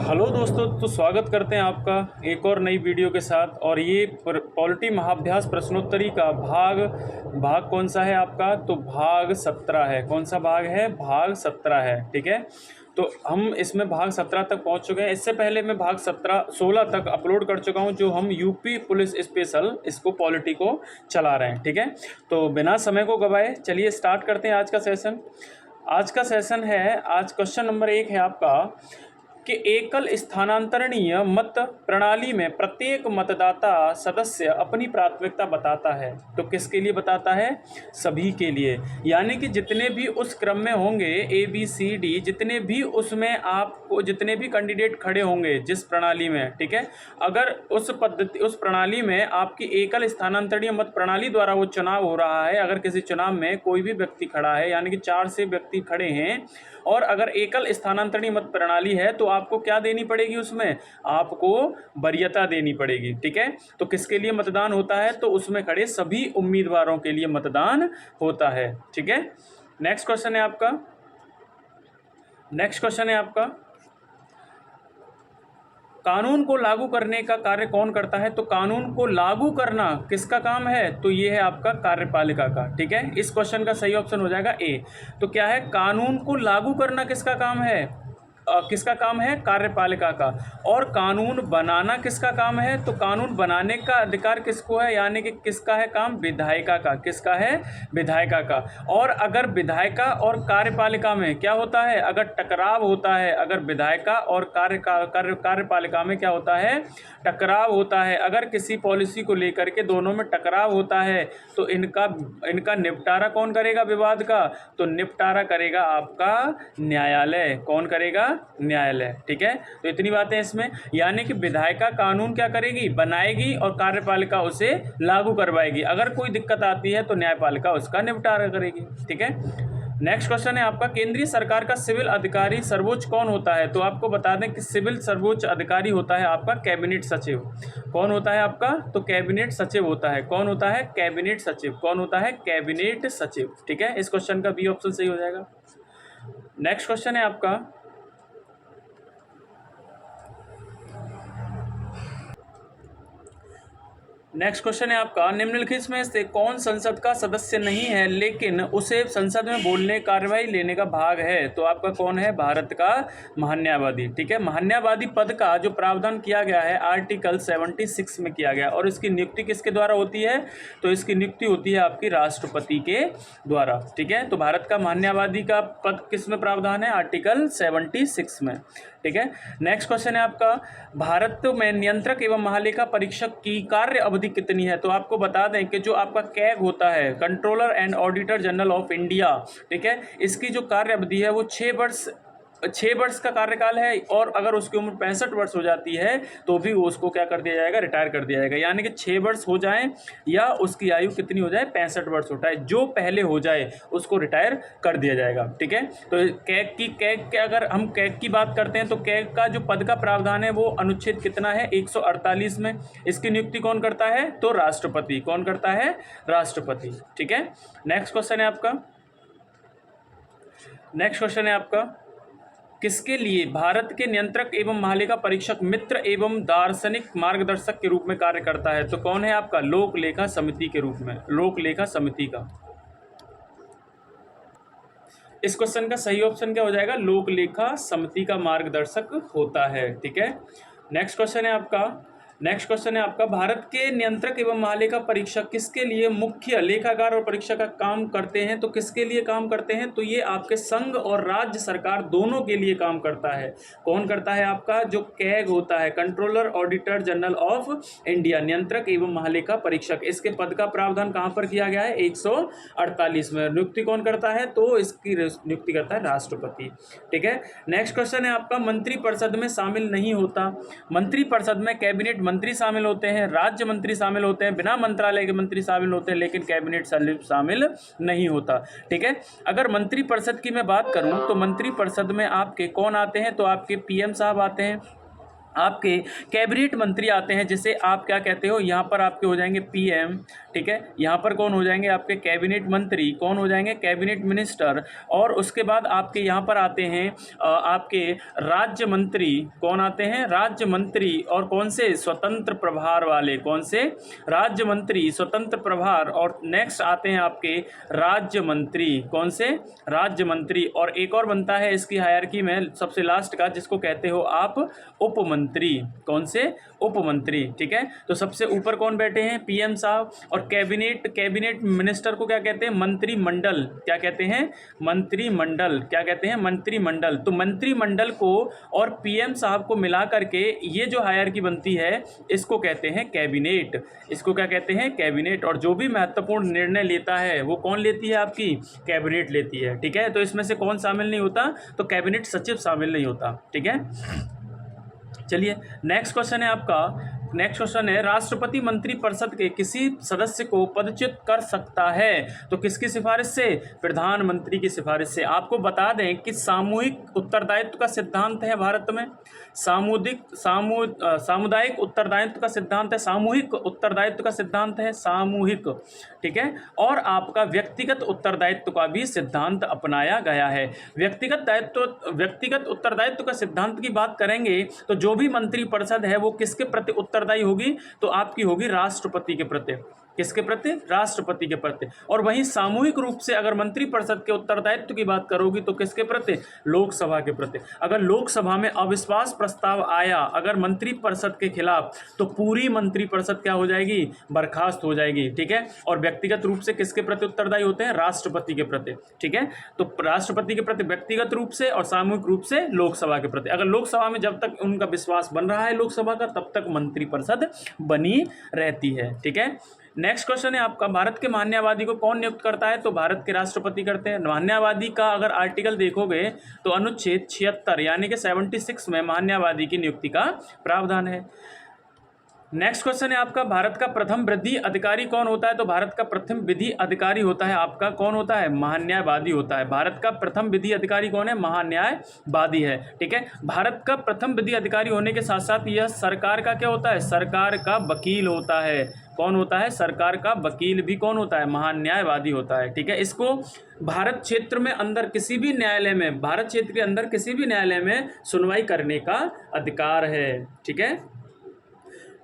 Hello दोस्तों, तो स्वागत करते हैं आपका एक और नई वीडियो के साथ। और ये पॉलिटी महाअभ्यास प्रश्नोत्तरी का भाग कौन सा है आपका? तो भाग 17 है। कौन सा भाग है? भाग 17 है। ठीक है, तो हम इसमें भाग 17 तक पहुंच चुके हैं। इससे पहले मैं भाग 16 तक अपलोड कर चुका हूं, जो हम यूपी पुलिस स्पेशल इसको पॉलिटी को चला रहे हैं। ठीक है, तो बिना समय को गवाए चलिए स्टार्ट करते हैं आज का सेशन। आज का सेशन है, आज क्वेश्चन नंबर 1 है आपका कि एकल स्थानांतरणीय मत प्रणाली में प्रत्येक मतदाता सदस्य अपनी प्राथमिकता बताता है। तो किसके लिए बताता है? सभी के लिए, यानी कि जितने भी उस क्रम में होंगे ABCD, जितने भी उसमें आपको जितने भी कैंडिडेट खड़े होंगे जिस प्रणाली में, ठीक है, अगर उस प्रणाली में आपकी एकल स्थानांतरणीय मत प्रणाली द्वारा वो चुनाव हो रहा है, अगर किसी चुनाव में कोई भी व्यक्ति खड़ा है, यानी कि 4 से व्यक्ति खड़े हैं, और अगर एकल स्थानांतरणीय मत प्रणाली है तो आपको क्या देनी पड़ेगी? उसमें आपको वरीयता देनी पड़ेगी। ठीक है, तो किसके लिए मतदान होता है? तो उसमें खड़े सभी उम्मीदवारों के लिए मतदान होता है। ठीक है, नेक्स्ट क्वेश्चन है आपका कानून को लागू करने का कार्य कौन करता है? तो कानून को लागू करना किसका काम है? तो ये है आपका कार्यपालिका का। ठीक है, इस क्वेश्चन का सही ऑप्शन हो जाएगा ए। तो क्या है? कानून को लागू करना किसका काम है? किसका काम है? कार्यपालिका का। और कानून बनाना किसका काम है? तो कानून बनाने का अधिकार किसको है? यानी कि किसका है काम? विधायिका का। किसका है? विधायिका का। और अगर विधायिका और कार्यपालिका में क्या होता है? अगर टकराव होता है, अगर विधायिका और कार्यपालिका में क्या होता है? टकराव होता है। अगर किसी पॉलिसी को लेकर के दोनों में टकराव होता है तो इनका निपटारा कौन करेगा विवाद का? तो निपटारा करेगा आपका न्यायालय। कौन करेगा? न्यायालय। ठीक है, तो इतनी बातें इसमें, यानी कि विधायिका कानून क्या करेगी? बनाएगी, और कार्यपालिका उसे लागू करवाएगी। अगर कोई दिक्कत आती है तो न्यायपालिका उसका निपटारा करेगी। ठीक है, नेक्स्ट क्वेश्चन है आपका केंद्रीय सरकार का सिविल अधिकारी सर्वोच्च कौन होता है? तो आपको बता दें कि सिविल सर्वोच्च अधिकारी होता है आपका कैबिनेट सचिव। कौन होता है आपका? तो कैबिनेट सचिव होता है। कौन होता है? कैबिनेट सचिव। कौन होता है? कैबिनेट सचिव। ठीक है, इस क्वेश्चन का बी ऑप्शन सही हो जाएगा। नेक्स्ट क्वेश्चन है आपका निम्नलिखित में से कौन संसद का सदस्य नहीं है लेकिन उसे संसद में बोलने कार्यवाही लेने का भाग है? तो आपका कौन है? भारत का महान्यायवादी। ठीक है, महान्यायवादी पद का जो प्रावधान किया गया है आर्टिकल 76 में किया गया, और इसकी नियुक्ति किसके द्वारा होती है? तो इसकी नियुक्ति होती है आपकी राष्ट्रपति के द्वारा। ठीक है, तो भारत का महान्यायवादी का पद किस में प्रावधान है? आर्टिकल 76 में। ठीक है, नेक्स्ट क्वेश्चन है आपका भारत में नियंत्रक एवं महालेखा परीक्षक की कार्य अवधि कितनी है? तो आपको बता दें कि जो आपका कैग होता है, controller and auditor general of India, ठीक है, इसकी जो कार्य अवधि है वो 6 वर्ष का कार्यकाल है। और अगर उसकी उम्र 65 वर्ष हो जाती है तो भी उसको क्या कर दिया जाएगा? रिटायर कर दिया जाएगा। यानी कि 6 वर्ष हो जाए या उसकी आयु कितनी हो जाए? 65 वर्ष हो जाए, जो पहले हो जाए उसको रिटायर कर दिया जाएगा। ठीक है, तो कैग के अगर हम कैग की बात करते हैं तो कैग का जो पद का प्रावधान है वो अनुच्छेद कितना है? 148 में। इसकी नियुक्ति कौन करता है? तो राष्ट्रपति। कौन करता है? राष्ट्रपति। ठीक है, नेक्स्ट क्वेश्चन है आपका किसके लिए भारत के नियंत्रक एवं महालेखा परीक्षक मित्र एवं दार्शनिक मार्गदर्शक के रूप में कार्य करता है? तो कौन है आपका? लोक लेखा समिति के रूप में। लोक लेखा समिति का। इस क्वेश्चन का सही ऑप्शन क्या हो जाएगा? लोक लेखा समिति का मार्गदर्शक होता है। ठीक है, नेक्स्ट क्वेश्चन है आपका भारत के नियंत्रक एवं महालेखा परीक्षक किसके लिए मुख्य लेखाकार और परीक्षक का काम करते हैं? तो किसके लिए काम करते हैं? तो ये आपके संघ और राज्य सरकार दोनों के लिए काम करता है। कौन करता है? आपका जो कैग होता है, controller auditor general of India, नियंत्रक एवं महालेखा परीक्षक, इसके पद का प्रावधान कहां पर किया गया है? 148 में। नियुक्ति कौन करता है? तो इसकी नियुक्ति करता है राष्ट्रपति। ठीक है, नेक्स्ट क्वेश्चन है आपका मंत्रिपरिषद में शामिल नहीं होता। मंत्रिपरिषद में कैबिनेट मंत्री शामिल होते हैं, राज्य मंत्री शामिल होते हैं, बिना मंत्रालय के मंत्री शामिल होते हैं, लेकिन कैबिनेट शामिल नहीं होता। ठीक है, अगर मंत्रिपरिषद की मैं बात करूं तो मंत्रिपरिषद में आपके कौन आते हैं? तो आपके PM साहब आते हैं, आपके कैबिनेट मंत्री आते हैं, जैसे आप क्या कहते हो, यहाँ पर आपके हो जाएंगे पीएम, ठीक है। यहाँ पर कौन हो जाएंगे आपके कैबिनेट मंत्री, कौन हो जाएंगे कैबिनेट मिनिस्टर। और उसके बाद आपके यहाँ पर आते हैं आपके राज्य मंत्री, कौन आते हैं, राज्य मंत्री। और कौन से, स्वतंत्र प्रभार वाले, कौन से, राज्य मंत्री, स्वतंत्र प्रभार। और नेक्स्ट आते हैं आपके राज्य मंत्री, कौन से, राज्य मंत्री। और एक और बनता है इसकी हायरार्की में सबसे लास्ट का, जिसको कहते हो आप उपमंत्री, कौन से, उपमंत्री, ठीक है। तो सबसे ऊपर कौन बैठे हैं, पीएम साहब। और कैबिनेट मिनिस्टर को क्या कहते हैं, मंत्रिमंडल, क्या कहते हैं, मंत्रिमंडल, क्या कहते हैं, मंत्रिमंडल। तो मंत्रिमंडल को और पीएम साहब को मिला करके ये जो हायरार्की बनती है इसको कहते हैं कैबिनेट, इसको क्या कहते हैं, कैबिनेट। और जो भी महत्वपूर्ण निर्णय लेता है वो कौन लेती है, आपकी कैबिनेट लेती है, ठीक है। तो इसमें से कौन शामिल नहीं होता, तो कैबिनेट सचिव शामिल नहीं होता, ठीक है। चलिए नेक्स्ट क्वेश्चन है आपका, नेक्स्ट क्वेश्चन है, राष्ट्रपति मंत्रिपरिषद के किसी सदस्य को पदच्युत कर सकता है, तो किसकी सिफारिश से, प्रधानमंत्री की सिफारिश से। आपको बता दें कि सामूहिक उत्तरदायित्व का सिद्धांत है भारत में, सामुदायिक उत्तरदायित्व का सिद्धांत है, सामूहिक उत्तरदायित्व का सिद्धांत है, सामूहिक, ठीक है। और आपका व्यक्तिगत उत्तरदायित्व का भी सिद्धांत अपनाया गया है। व्यक्तिगत उत्तरदायित्व का सिद्धांत की बात करेंगे तो जो भी मंत्रिपरिषद है वो किसके प्रति उत्तरदायी होगी, तो आपकी होगी राष्ट्रपति के प्रति, किसके प्रति, राष्ट्रपति के प्रति। और वहीं सामूहिक रूप से अगर मंत्रिपरिषद के उत्तरदायित्व की बात करोगी तो किसके प्रति, लोकसभा के प्रति। अगर लोकसभा में अविश्वास प्रस्ताव आया अगर मंत्रिपरिषद के खिलाफ, तो पूरी मंत्रिपरिषद क्या हो जाएगी, बर्खास्त हो जाएगी, ठीक है। और व्यक्तिगत रूप से किसके प्रति उत्तरदायी होते हैं, राष्ट्रपति के प्रति, ठीक है। तो राष्ट्रपति के प्रति व्यक्तिगत रूप से और सामूहिक रूप से लोकसभा के प्रति। अगर लोकसभा में जब तक उनका विश्वास बन रहा है लोकसभा का, तब तक मंत्रिपरिषद बनी रहती है, ठीक है। नेक्स्ट क्वेश्चन है आपका, भारत के मान्यवादी को कौन नियुक्त करता है, तो भारत के राष्ट्रपति करते हैं। मान्यवादी का अगर आर्टिकल देखोगे तो अनुच्छेद 76 यानी कि 76 में मान्यवादी की नियुक्ति का प्रावधान है। नेक्स्ट क्वेश्चन है आपका, भारत का प्रथम विधि अधिकारी कौन होता है, तो भारत का प्रथम विधि अधिकारी होता है आपका, कौन होता है, महान्यायवादी होता है। भारत का प्रथम विधि अधिकारी कौन है, महान्यायवादी है, ठीक है। भारत का प्रथम विधि अधिकारी होने के साथ साथ यह सरकार का क्या होता है, सरकार का वकील होता है। कौन होता है, सरकार का वकील भी कौन होता है, महान्यायवादी होता है, ठीक है। इसको भारत क्षेत्र में अंदर किसी भी न्यायालय में, भारत क्षेत्र के अंदर किसी भी न्यायालय में सुनवाई करने का अधिकार है, ठीक है।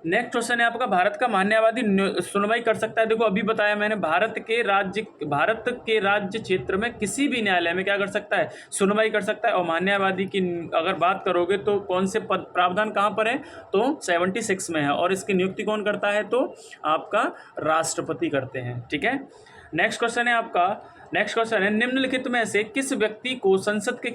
नेक्स्ट क्वेश्चन है आपका, भारत का मान्यवादी सुनवाई कर सकता है। देखो अभी बताया मैंने, भारत के राज्य क्षेत्र में किसी भी न्यायालय में क्या कर सकता है, सुनवाई कर सकता है। और मान्यवादी की अगर बात करोगे तो कौन से प्रावधान कहाँ पर है, तो 76 में है। और इसकी नियुक्ति कौन करता है, तो आपका राष्ट्रपति करते हैं, ठीक है। नेक्स्ट क्वेश्चन है आपका, नेक्स्ट क्वेश्चन है, निम्नलिखित में से किस व्यक्ति को संसद के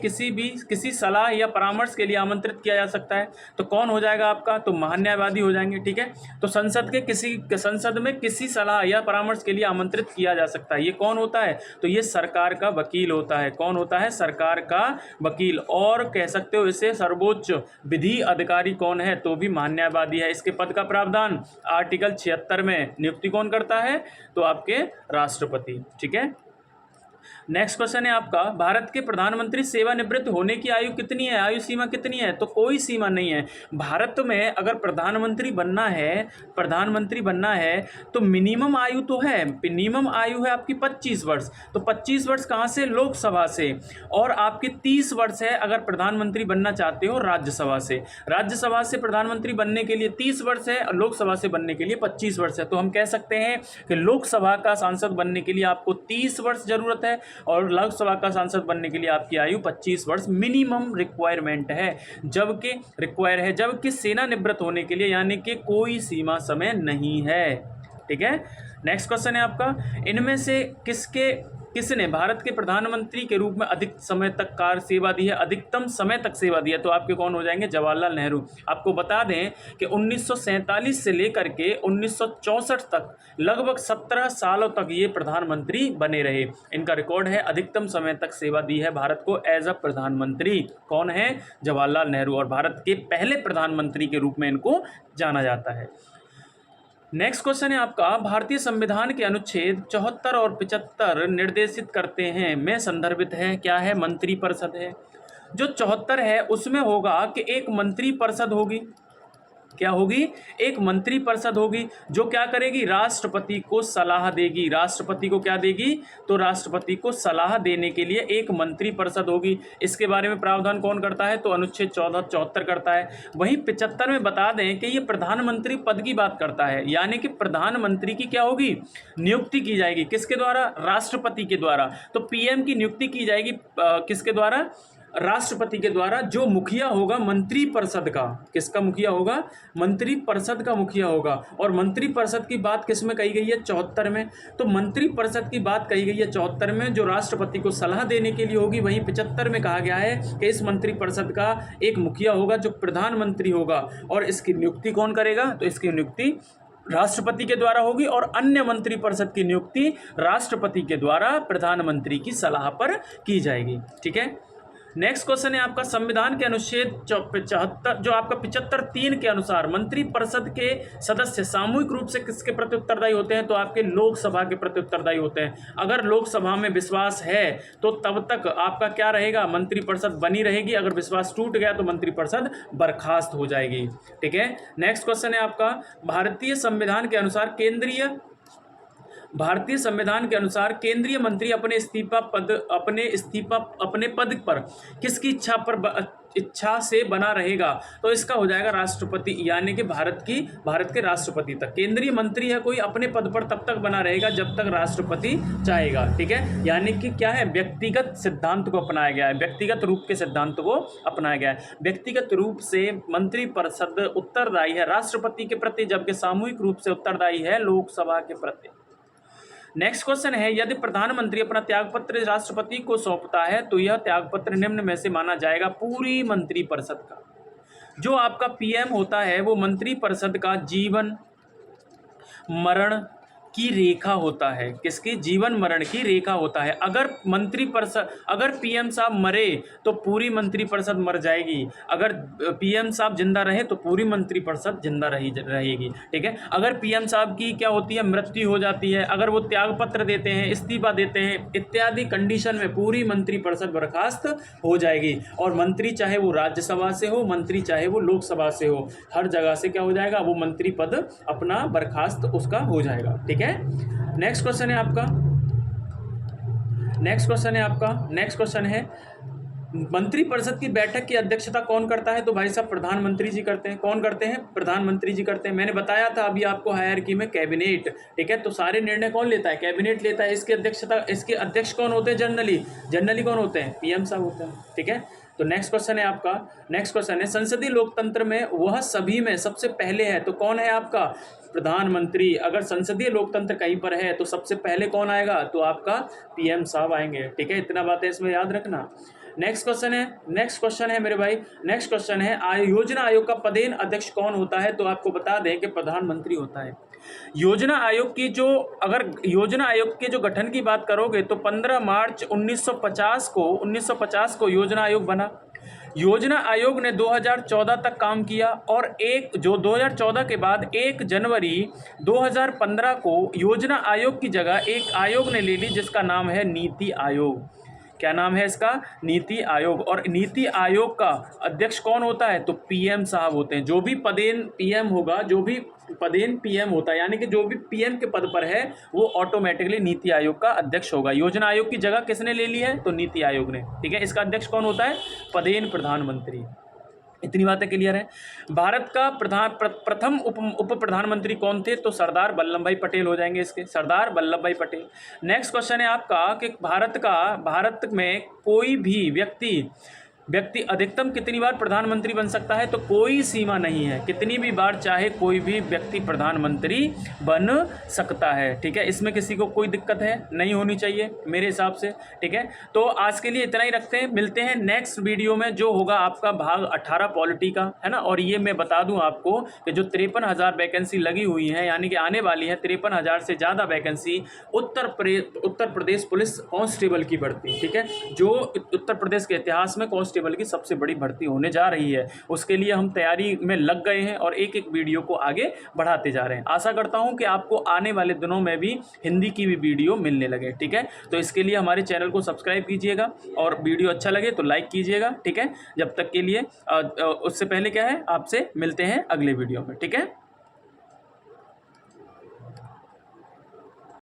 किसी सलाह या परामर्श के लिए आमंत्रित किया जा सकता है, तो कौन हो जाएगा आपका, तो महान्यायवादी हो जाएंगे, ठीक है। तो संसद में किसी सलाह या परामर्श के लिए आमंत्रित किया जा सकता है, ये कौन होता है, तो ये सरकार का वकील होता है। कौन होता है, सरकार का वकील। और कह सकते हो इसे सर्वोच्च विधि अधिकारी कौन है, तो भी महान्यायवादी है। इसके पद का प्रावधान आर्टिकल 76 में, नियुक्ति कौन करता है, तो आपके राष्ट्रपति, ठीक है। नेक्स्ट क्वेश्चन है आपका, भारत के प्रधानमंत्री सेवानिवृत्त होने की आयु कितनी है, आयु सीमा कितनी है, तो कोई सीमा नहीं है। भारत में अगर प्रधानमंत्री बनना है तो मिनिमम आयु तो है, मिनिमम आयु है आपकी 25 वर्ष। तो 25 वर्ष कहाँ से, लोकसभा से। और आपके 30 वर्ष है अगर प्रधानमंत्री बनना चाहते हो राज्यसभा से। राज्यसभा से प्रधानमंत्री बनने के लिए 30 वर्ष है और लोकसभा से बनने के लिए 25 वर्ष है। तो हम कह सकते हैं कि लोकसभा का सांसद बनने के लिए आपको 30 वर्ष जरूरत है और लोकसभा का सांसद बनने के लिए आपकी आयु 25 वर्ष मिनिमम रिक्वायरमेंट है, जबकि सेवानिवृत्त होने के लिए यानी कि कोई सीमा समय नहीं है, ठीक है। नेक्स्ट क्वेश्चन है आपका, इनमें से किसने भारत के प्रधानमंत्री के रूप में अधिक समय तक कार्य सेवा दी है, अधिकतम समय तक सेवा दी है, तो आपके कौन हो जाएंगे, जवाहरलाल नेहरू। आपको बता दें कि 1947 से लेकर के 1964 तक लगभग 17 सालों तक ये प्रधानमंत्री बने रहे। इनका रिकॉर्ड है, अधिकतम समय तक सेवा दी है भारत को एज अ प्रधानमंत्री। कौन है, जवाहरलाल नेहरू। और भारत के पहले प्रधानमंत्री के रूप में इनको जाना जाता है। नेक्स्ट क्वेश्चन है आपका, भारतीय संविधान के अनुच्छेद 74 और 75 निर्देशित करते हैं में संदर्भित है, क्या है, मंत्रिपरिषद है। जो 74 है उसमें होगा कि एक मंत्रिपरिषद होगी क्या होगी? एक मंत्रिपरिषद होगी जो क्या करेगी? राष्ट्रपति को सलाह देगी। राष्ट्रपति को क्या देगी? तो राष्ट्रपति को सलाह देने के लिए एक मंत्रिपरिषद होगी। इसके बारे में प्रावधान कौन करता है? तो अनुच्छेद 1474 करता है। वहीं 75 में बता दें कि ये प्रधानमंत्री पद की बात करता है, यानी कि प्रधानमंत्री की क्या होगी? नियुक्ति की जाएगी। किसके द्वारा? राष्ट्रपति के द्वारा। तो पीएम की नियुक्ति की जाएगी किसके द्वारा? राष्ट्रपति के द्वारा। जो मुखिया होगा मंत्रिपरिषद का, किसका मुखिया होगा? मंत्रिपरिषद का मुखिया होगा। और मंत्रिपरिषद की बात किस में कही गई है? 74 में। तो मंत्रिपरिषद की बात कही गई है 74 में, जो राष्ट्रपति को सलाह देने के लिए होगी। वहीं 75 में कहा गया है कि इस मंत्रिपरिषद का एक मुखिया होगा जो प्रधानमंत्री होगा, और इसकी नियुक्ति कौन करेगा? तो इसकी नियुक्ति राष्ट्रपति के द्वारा होगी, और अन्य मंत्रिपरिषद की नियुक्ति राष्ट्रपति के द्वारा प्रधानमंत्री की सलाह पर की जाएगी। ठीक है। नेक्स्ट क्वेश्चन है आपका, संविधान के अनुच्छेद 75 जो आपका 75(3) के अनुसार मंत्रिपरिषद के सदस्य सामूहिक रूप से किसके प्रति उत्तरदायी होते हैं? तो आपके लोकसभा के प्रति उत्तरदायी होते हैं। अगर लोकसभा में विश्वास है तो तब तक आपका क्या रहेगा? मंत्रिपरिषद बनी रहेगी। अगर विश्वास टूट गया तो मंत्रिपरिषद बर्खास्त हो जाएगी। ठीक है। नेक्स्ट क्वेश्चन है आपका, भारतीय संविधान के अनुसार केंद्रीय मंत्री अपने पद पर किसकी इच्छा से बना रहेगा? तो इसका हो जाएगा राष्ट्रपति, यानी कि भारत के राष्ट्रपति तक। केंद्रीय मंत्री है कोई, अपने पद पर तब तक बना रहेगा जब तक राष्ट्रपति चाहेगा। ठीक है। यानी कि क्या है? व्यक्तिगत सिद्धांत को अपनाया गया है, व्यक्तिगत रूप के सिद्धांत को अपनाया गया है। व्यक्तिगत रूप से मंत्रिपरिषद उत्तरदायी है राष्ट्रपति के प्रति, जबकि सामूहिक रूप से उत्तरदायी है लोकसभा के प्रति। नेक्स्ट क्वेश्चन है, यदि प्रधानमंत्री अपना त्यागपत्र राष्ट्रपति को सौंपता है तो यह त्यागपत्र निम्न में से माना जाएगा? पूरी मंत्रिपरिषद का। जो आपका पीएम होता है वो मंत्रिपरिषद का जीवन मरण की रेखा होता है। किसकी? जीवन मरण की रेखा होता है। अगर पीएम साहब मरे तो पूरी मंत्रिपरिषद मर जाएगी। अगर पीएम साहब जिंदा रहे तो पूरी मंत्रिपरिषद जिंदा रहेगी। ठीक है। अगर पीएम साहब की क्या होती है? मृत्यु हो जाती है, अगर वो त्यागपत्र देते हैं, इस्तीफा देते हैं, इत्यादि कंडीशन में पूरी मंत्रिपरिषद बर्खास्त हो जाएगी। और मंत्री चाहे वो राज्यसभा से हो, मंत्री चाहे वो लोकसभा से हो, हर जगह से क्या हो जाएगा? वो मंत्री पद अपना बर्खास्त उसका हो जाएगा। ठीक है। नेक्स्ट क्वेश्चन है मंत्रिपरिषद की बैठक की अध्यक्षता कौन करता है? तो भाई साहब प्रधानमंत्री जी करते हैं। कौन करते हैं? प्रधानमंत्री जी करते हैं। मैंने बताया था अभी आपको हायरार्की में, कैबिनेट। ठीक है। तो सारे निर्णय कौन लेता है? कैबिनेट लेता है। इसके अध्यक्ष कौन होते हैं? जनरली कौन होते हैं? पीएम साहब होते हैं। ठीक है। तो नेक्स्ट क्वेश्चन है संसदीय लोकतंत्र में वह सभी में सबसे पहले है, तो कौन है आपका? प्रधानमंत्री। अगर संसदीय लोकतंत्र कहीं पर है तो सबसे पहले कौन आएगा? तो आपका पीएम साहब आएंगे। ठीक है। इतना बातें इसमें याद रखना। नेक्स्ट क्वेश्चन है मेरे भाई, नेक्स्ट क्वेश्चन है योजना आयोग का पदेन अध्यक्ष कौन होता है? तो आपको बता दें कि प्रधानमंत्री होता है। योजना आयोग के जो गठन की बात करोगे तो 15 मार्च 1950 को योजना आयोग बना। योजना आयोग ने 2014 तक काम किया, और 2014 के बाद 1 जनवरी 2015 को योजना आयोग की जगह एक आयोग ने ले ली जिसका नाम है नीति आयोग। क्या नाम है इसका? नीति आयोग। और नीति आयोग का अध्यक्ष कौन होता है? तो पीएम साहब होते हैं। जो भी पदेन पीएम होता है, यानी कि जो भी पीएम के पद पर है वो ऑटोमेटिकली नीति आयोग का अध्यक्ष होगा। योजना आयोग की जगह किसने ले ली है? तो नीति आयोग ने। ठीक है। इसका अध्यक्ष कौन होता है? पदेन प्रधानमंत्री। इतनी बातें क्लियर है। भारत का प्रथम उप प्रधानमंत्री कौन थे? तो सरदार वल्लभ भाई पटेल हो जाएंगे इसके, सरदार वल्लभ भाई पटेल। नेक्स्ट क्वेश्चन है आपका कि भारत में कोई भी व्यक्ति अधिकतम कितनी बार प्रधानमंत्री बन सकता है? तो कोई सीमा नहीं है, कितनी भी बार चाहे कोई भी व्यक्ति प्रधानमंत्री बन सकता है। ठीक है। इसमें किसी को कोई दिक्कत है नहीं होनी चाहिए मेरे हिसाब से। ठीक है। तो आज के लिए इतना ही रखते हैं, मिलते हैं नेक्स्ट वीडियो में जो होगा आपका भाग 18 पॉलिटी का, है ना। और ये मैं बता दूं आपको कि जो 53,000 वैकेंसी लगी हुई है, यानी कि आने वाली है 53,000 से ज़्यादा vacancy Uttar Pradesh police constable की बढ़ती। ठीक है। जो उत्तर प्रदेश के इतिहास में कांस्टेबल कांस्टेबल की सबसे बड़ी भर्ती होने जा रही है। उसके लिए हम तैयारी में लग गए हैं और एक एक वीडियो को आगे बढ़ाते जा रहे हैं। आशा करता हूं कि आपको आने वाले दिनों में भी हिंदी की भी वीडियो मिलने लगे। ठीक है, तो इसके लिए हमारे चैनल को सब्सक्राइब कीजिएगा और वीडियो अच्छा लगे तो लाइक कीजिएगा। ठीक है, जब तक के लिए उससे पहले क्या है, आपसे मिलते हैं अगले वीडियो में। ठीक है।